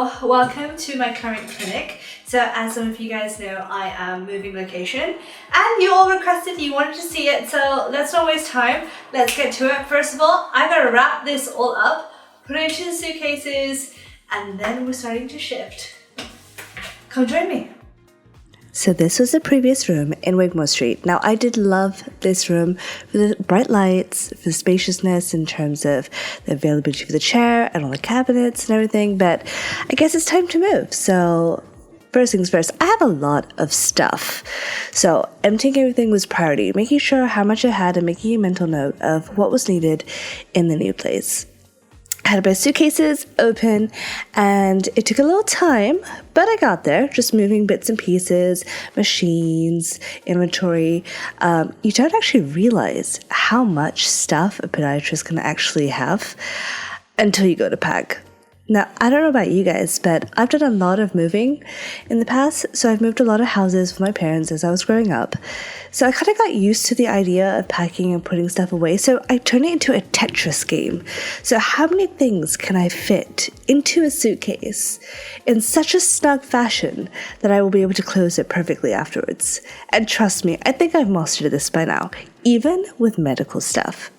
So welcome to my current clinic. So as some of you guys know, I am moving location and you all requested, you wanted to see it. So let's not waste time. Let's get to it. First of all, I gotta wrap this all up, put it into the suitcases, and then we're starting to shift. Come join me. So this was the previous room in Wigmore Street. Now I did love this room for the bright lights, for the spaciousness in terms of the availability for the chair and all the cabinets and everything, but I guess it's time to move. So first things first, I have a lot of stuff. So emptying everything was priority, making sure how much I had and making a mental note of what was needed in the new place. I had my suitcases open and it took a little time, but I got there, just moving bits and pieces, machines, inventory. You don't actually realize how much stuff a podiatrist can actually have until you go to pack. Now, I don't know about you guys, but I've done a lot of moving in the past. So I've moved a lot of houses with my parents as I was growing up. So I kind of got used to the idea of packing and putting stuff away. So I turned it into a Tetris game. So how many things can I fit into a suitcase in such a snug fashion that I will be able to close it perfectly afterwards? And trust me, I think I've mastered this by now, even with medical stuff.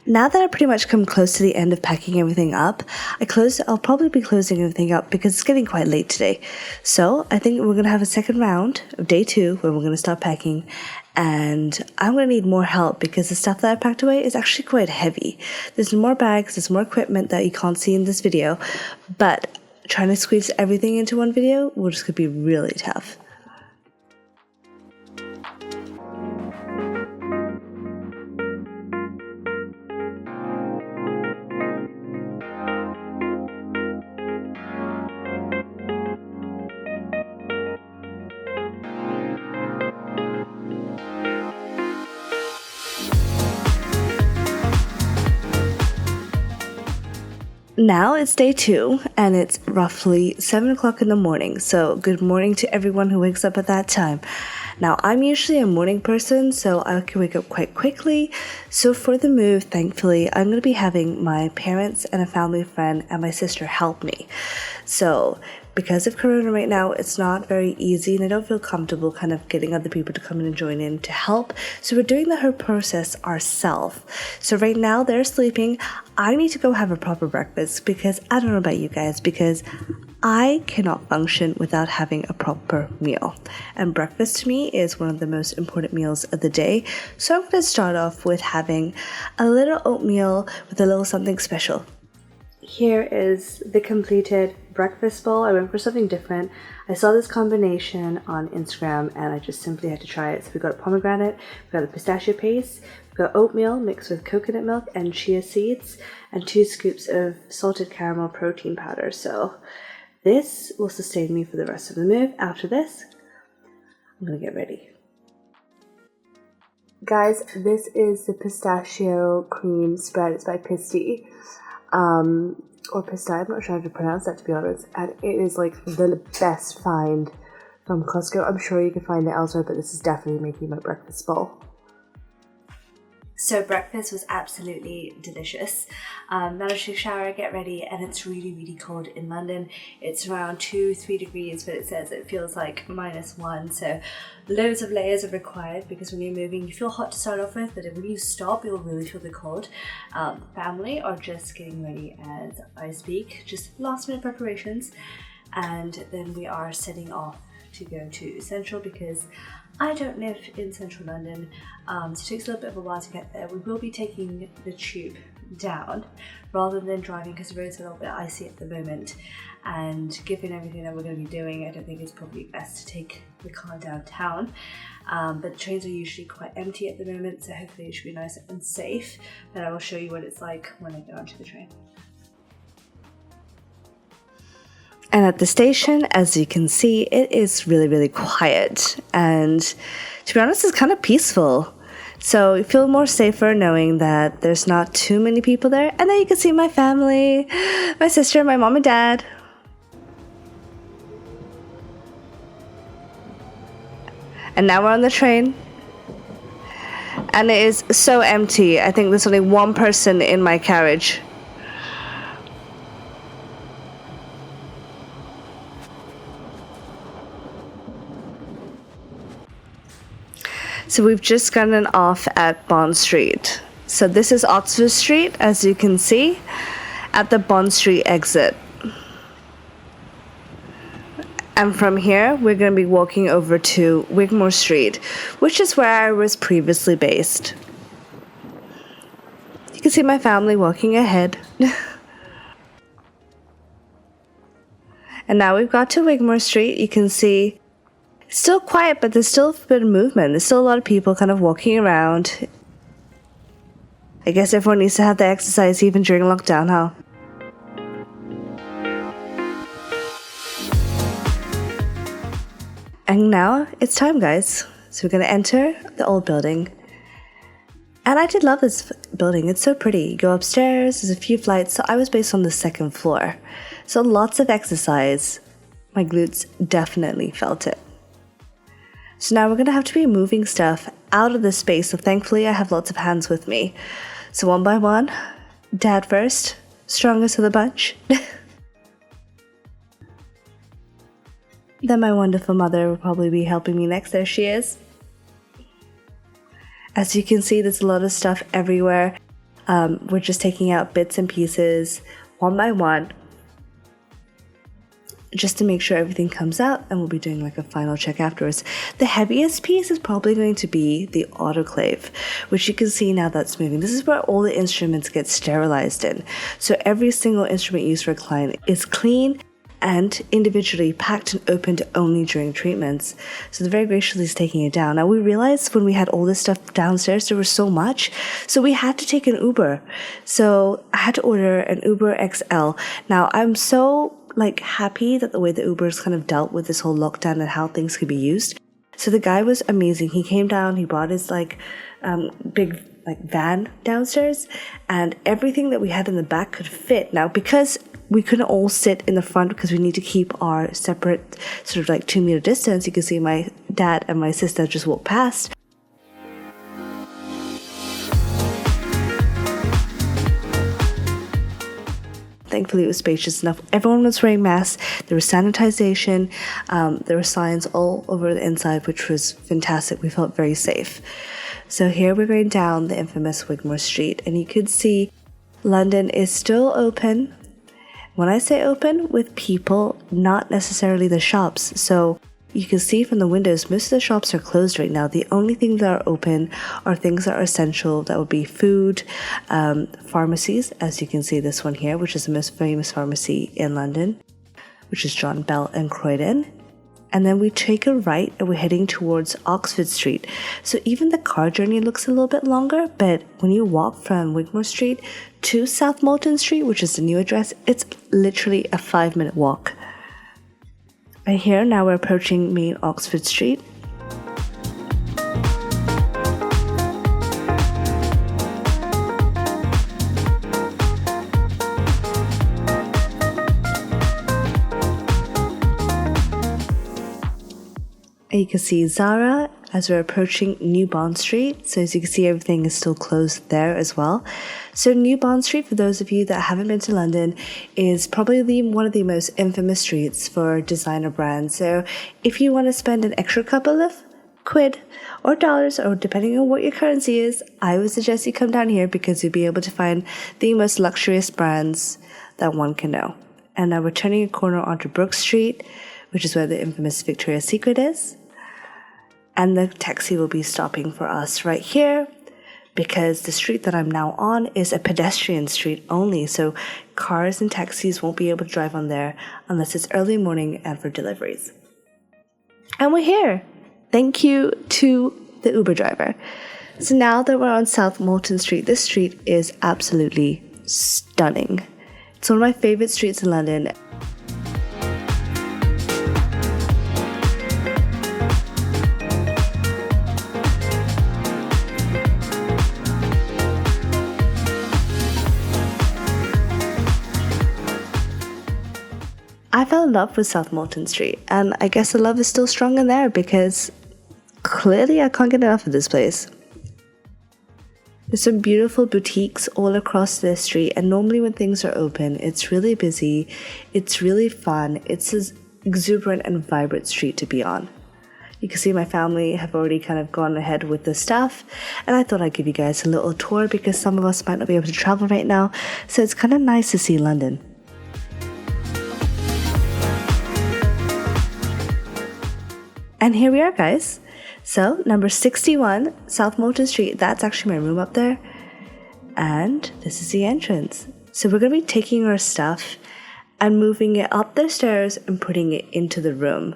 Now that I've pretty much come close to the end of packing everything up, I'll probably be closing everything up because it's getting quite late today. So I think we're going to have a second round of day 2 where we're going to start packing, and I'm going to need more help because the stuff that I packed away is actually quite heavy. There's more bags, there's more equipment that you can't see in this video, but trying to squeeze everything into one video will just could be really tough. Now it's day 2 and it's roughly 7 o'clock in the morning. So good morning to everyone who wakes up at that time. Now I'm usually a morning person, so I can wake up quite quickly. So for the move, thankfully, I'm going to be having my parents and a family friend and my sister help me. So because of Corona right now, it's not very easy and I don't feel comfortable kind of getting other people to come in and join in to help. So we're doing the whole process ourselves. So right now they're sleeping. I need to go have a proper breakfast because I don't know about you guys, because I cannot function without having a proper meal. And breakfast to me is one of the most important meals of the day. So I'm going to start off with having a little oatmeal with a little something special. Here is the completed breakfast bowl. I went for something different. I saw this combination on Instagram and I just simply had to try it. So we got pomegranate, we got the pistachio paste, we got oatmeal mixed with coconut milk and chia seeds, and 2 scoops of salted caramel protein powder. So this will sustain me for the rest of the move. After this, I'm gonna get ready. Guys, this is the pistachio cream spread. It's by Pisti. Or Pista, I'm not sure how to pronounce that, to be honest, and it is like the best find from Costco. I'm sure you can find it elsewhere, but this is definitely making my breakfast bowl. So breakfast was absolutely delicious. Managed to shower, get ready, and it's really, really cold in London. It's around 2-3 degrees, but it says it feels like -1. So loads of layers are required because when you're moving, you feel hot to start off with, but when you stop, you'll really feel the cold. Family are just getting ready as I speak, just last minute preparations, and then we are setting off to go to Central because I don't live in central London, so it takes a little bit of a while to get there. We will be taking the tube down rather than driving because the roads are a little bit icy at the moment, and given everything that we're going to be doing, I don't think it's probably best to take the car downtown. But the trains are usually quite empty at the moment, so hopefully it should be nice and safe, but I will show you what it's like when I get onto the train. And at the station, as you can see, it is really, really quiet. And to be honest, it's kind of peaceful. So you feel more safer knowing that there's not too many people there. And then you can see my family, my sister, my mom and dad. And now we're on the train. And it is so empty. I think there's only one person in my carriage. So we've just gotten off at Bond Street. So this is Oxford Street, as you can see, at the Bond Street exit. And from here, we're going to be walking over to Wigmore Street, which is where I was previously based. You can see my family walking ahead. And now we've got to Wigmore Street. You can see it's still quiet, but there's still a bit of movement. There's still a lot of people kind of walking around. I guess everyone needs to have the exercise even during lockdown, huh? And now it's time, guys. So we're going to enter the old building. And I did love this building. It's so pretty. You go upstairs, there's a few flights. So I was based on the second floor. So lots of exercise. My glutes definitely felt it. So now we're going to have to be moving stuff out of this space. So thankfully I have lots of hands with me. So one by one, Dad first, strongest of the bunch. Then my wonderful mother will probably be helping me next. There she is. As you can see, there's a lot of stuff everywhere. We're just taking out bits and pieces one by one, just to make sure everything comes out, and we'll be doing like a final check afterwards. The heaviest piece is probably going to be the autoclave, which you can see now that's moving. This is where all the instruments get sterilized in. So every single instrument used for a client is clean and individually packed and opened only during treatments. So they're very graciously taking it down. Now we realized when we had all this stuff downstairs, there was so much. So we had to take an Uber. So I had to order an Uber XL. Now I'm so happy that the way the Ubers kind of dealt with this whole lockdown and how things could be used. So the guy was amazing. He came down, he brought his big van downstairs, and everything that we had in the back could fit. Now because we couldn't all sit in the front because we need to keep our separate sort of 2-meter distance, you can see my dad and my sister just walk past. Thankfully, it was spacious enough. Everyone was wearing masks. There was sanitization. There were signs all over the inside, which was fantastic. We felt very safe. So here we're going down the infamous Wigmore Street, and you could see London is still open. When I say open, with people, not necessarily the shops. So you can see from the windows, most of the shops are closed right now. The only things that are open are things that are essential. That would be food, pharmacies, as you can see this one here, which is the most famous pharmacy in London, which is John Bell and Croydon. And then we take a right and we're heading towards Oxford Street. So even the car journey looks a little bit longer, but when you walk from Wigmore Street to South Molton Street, which is the new address, it's literally a 5-minute walk. Right here, now we're approaching main Oxford Street. And you can see Zara as we're approaching New Bond Street. So as you can see, everything is still closed there as well. So New Bond Street, for those of you that haven't been to London, is probably one of the most infamous streets for designer brands. So if you want to spend an extra couple of quid or dollars, or depending on what your currency is, I would suggest you come down here because you'll be able to find the most luxurious brands that one can know. And now we're turning a corner onto Brook Street, which is where the infamous Victoria's Secret is. And the taxi will be stopping for us right here because the street that I'm now on is a pedestrian street only. So cars and taxis won't be able to drive on there unless it's early morning and for deliveries. And we're here. Thank you to the Uber driver. So now that we're on South Molton Street, this street is absolutely stunning. It's one of my favorite streets in London. I fell in love with South Molton Street, and I guess the love is still strong in there because clearly I can't get enough of this place. There's some beautiful boutiques all across the street, and normally when things are open, it's really busy, it's really fun, it's an exuberant and vibrant street to be on. You can see my family have already kind of gone ahead with the stuff, and I thought I'd give you guys a little tour because some of us might not be able to travel right now, so it's kind of nice to see London. And here we are, guys. So, number 61, South Molton Street, that's actually my room up there. And this is the entrance. So we're going to be taking our stuff and moving it up the stairs and putting it into the room.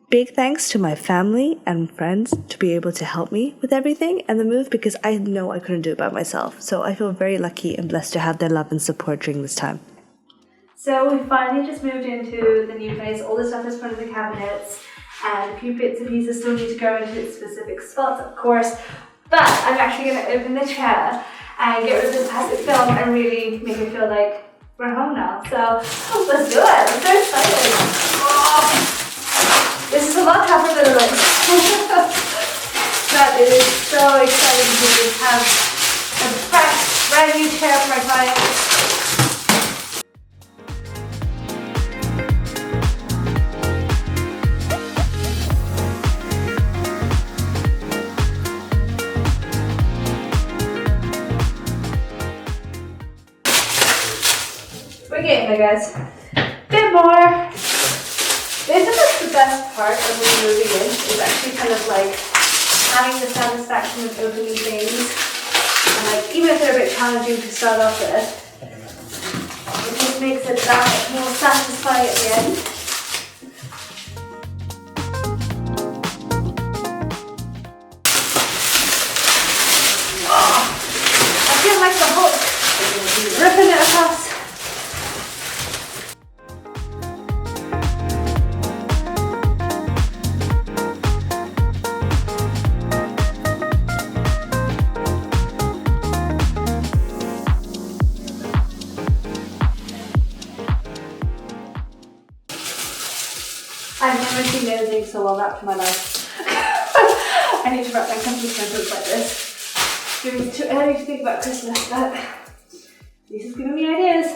Big thanks to my family and friends to be able to help me with everything and the move because I know I couldn't do it by myself. So I feel very lucky and blessed to have their love and support during this time. So we finally just moved into the new place. All the stuff is put in the cabinets. And a few bits and pieces still need to go into its specific spots, of course. But I'm actually going to open the chair and get rid of this plastic film and really make it feel like we're home now. So let's do it. I'm so excited. Oh, this is a lot tougher than it looks. But it is so exciting to just have a fresh, brand new chair for my clients. We're getting there, guys. Bit more. This is the best part of when you're moving in, is actually kind of like having the satisfaction of opening things. And like, even if they're a bit challenging to start off with, it just makes it that much more satisfying at the end. Oh, I feel like the Hulk ripping it across. I've never seen anything so well wrapped in my life. I need to wrap my comfy sentence like this. Maybe it's too early to think about Christmas, but this is giving me ideas.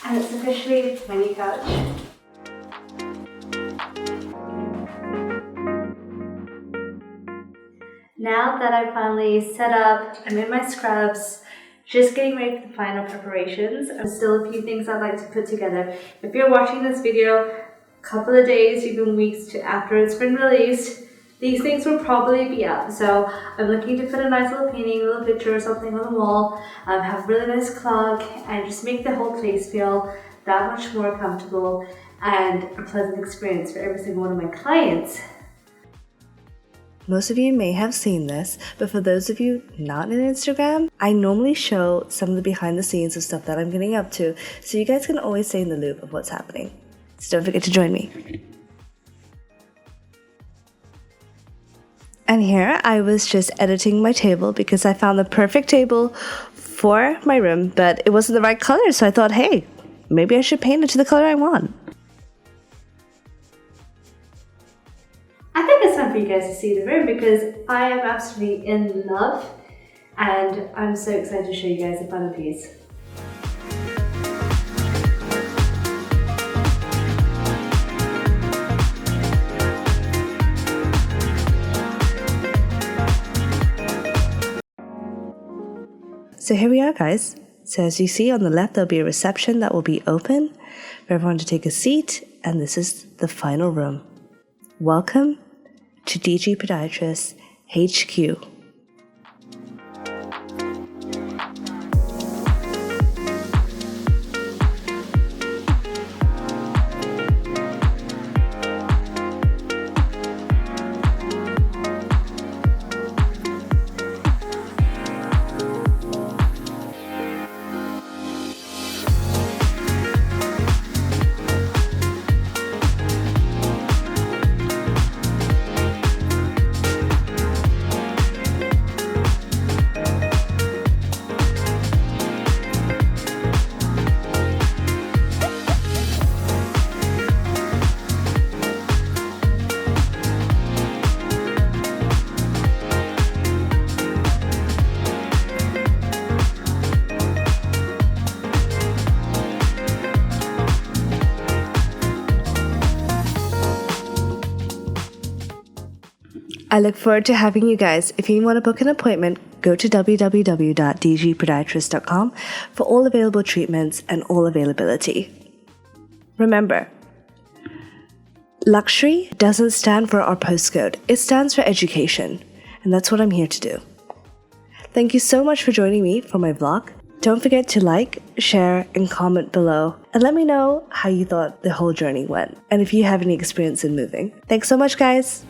And it's officially my new couch. Now that I finally set up, I'm in my scrubs, just getting ready for the final preparations. There's still a few things I'd like to put together. If you're watching this video a couple of days, even weeks to after it's been released, these things will probably be up. So I'm looking to put a nice little painting, a little picture or something on the wall, have a really nice clock, and just make the whole place feel that much more comfortable and a pleasant experience for every single one of my clients. Most of you may have seen this, but for those of you not in Instagram, I normally show some of the behind the scenes of stuff that I'm getting up to, so you guys can always stay in the loop of what's happening. So don't forget to join me. And here I was just editing my table because I found the perfect table for my room, but it wasn't the right color, so I thought, hey, maybe I should paint it to the color I want. I think it's time for you guys to see the room because I am absolutely in love and I'm so excited to show you guys the final piece. So here we are, guys. So as you see on the left, there'll be a reception that will be open for everyone to take a seat, and this is the final room. Welcome to DG Podiatrist HQ. I look forward to having you guys. If you want to book an appointment, go to www.dgpodiatrist.com for all available treatments and all availability. Remember, luxury doesn't stand for our postcode. It stands for education. And that's what I'm here to do. Thank you so much for joining me for my vlog. Don't forget to like, share, and comment below. And let me know how you thought the whole journey went. And if you have any experience in moving. Thanks so much, guys.